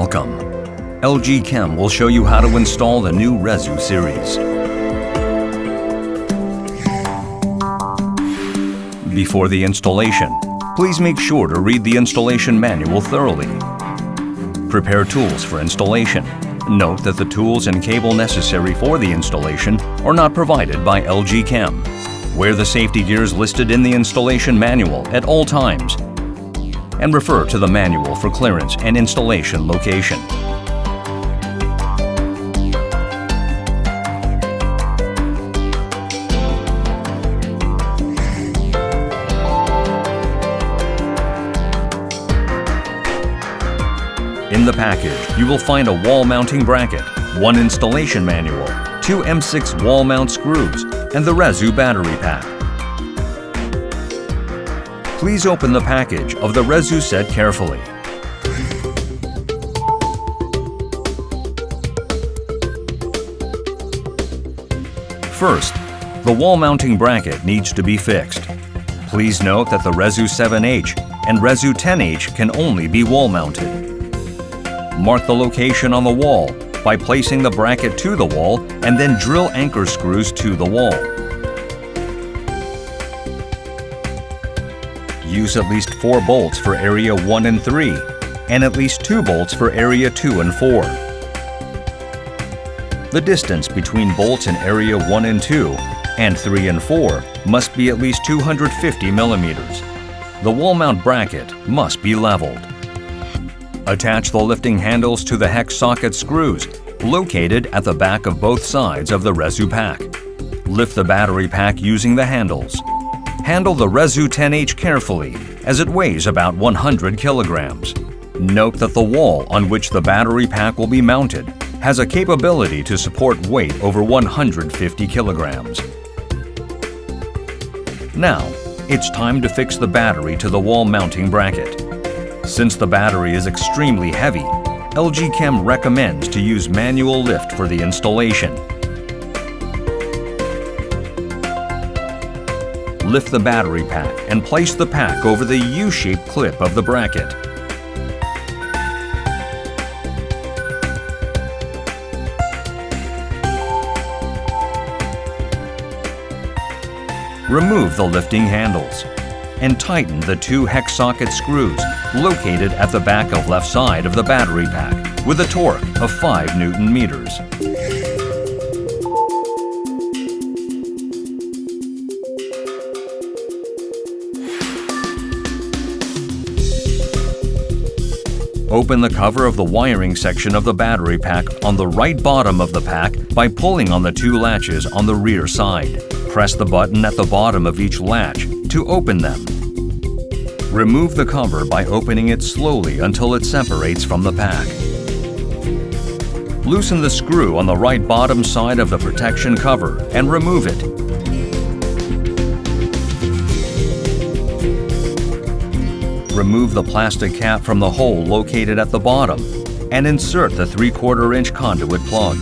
Welcome. LG Chem will show you how to install the new RESU series. Before the installation, please make sure to read the installation manual thoroughly. Prepare tools for installation. Note that the tools and cable necessary for the installation are not provided by LG Chem. Wear the safety gears listed in the installation manual at all times, and refer to the manual for clearance and installation location. In the package, you will find a wall mounting bracket, one installation manual, 2 M6 wall mount screws, and the RESU battery pack. Please open the package of the RESU set carefully. First, the wall mounting bracket needs to be fixed. Please note that the RESU7H and RESU10H can only be wall mounted. Mark the location on the wall by placing the bracket to the wall and then drill anchor screws to the wall. Use at least 4 bolts for area 1 and 3, and at least 2 bolts for area 2 and 4. The distance between bolts in area 1 and 2 and 3 and 4 must be at least 250 millimeters. The wall mount bracket must be leveled. Attach the lifting handles to the hex socket screws located at the back of both sides of the RESU pack. Lift the battery pack using the handles. Handle the RESU10H carefully as it weighs about 100 kilograms. Note that the wall on which the battery pack will be mounted has a capability to support weight over 150 kilograms. Now, it's time to fix the battery to the wall mounting bracket. Since the battery is extremely heavy, LG Chem recommends to use manual lift for the installation. Lift the battery pack and place the pack over the U-shaped clip of the bracket. Remove the lifting handles and tighten the 2 hex socket screws located at the back of left side of the battery pack with a torque of 5 Newton meters. Open the cover of the wiring section of the battery pack on the right bottom of the pack by pulling on the 2 latches on the rear side. Press the button at the bottom of each latch to open them. Remove the cover by opening it slowly until it separates from the pack. Loosen the screw on the right bottom side of the protection cover and remove it. Remove the plastic cap from the hole located at the bottom and insert the 3/4 inch conduit plug.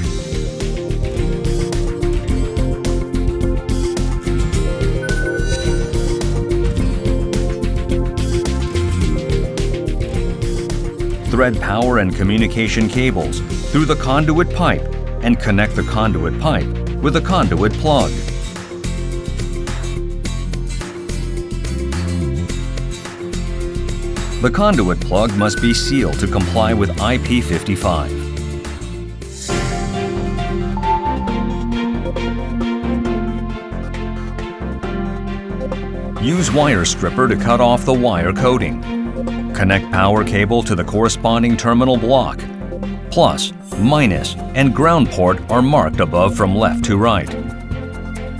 Thread power and communication cables through the conduit pipe and connect the conduit pipe with the conduit plug. The conduit plug must be sealed to comply with IP55. Use wire stripper to cut off the wire coating. Connect power cable to the corresponding terminal block. Plus, minus, and ground port are marked above from left to right.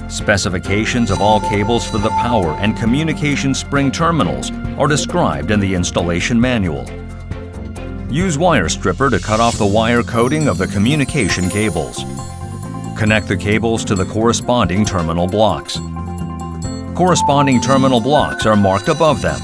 Specifications of all cables for the power and communication spring terminals are described in the installation manual. Use wire stripper to cut off the wire coating of the communication cables. Connect the cables to the corresponding terminal blocks. Corresponding terminal blocks are marked above them.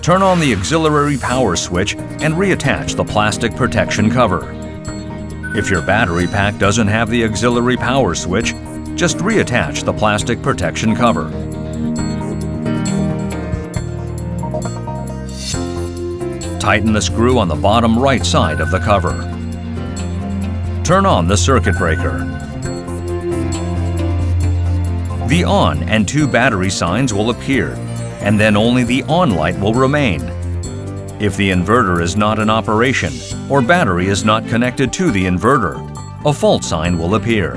Turn on the auxiliary power switch and reattach the plastic protection cover. If your battery pack doesn't have the auxiliary power switch, Just reattach the plastic protection cover. Tighten the screw on the bottom right side of the cover. Turn on the circuit breaker. The on and two battery signs will appear, and then only the on light will remain. If the inverter is not in operation or battery is not connected to the inverter, a fault sign will appear.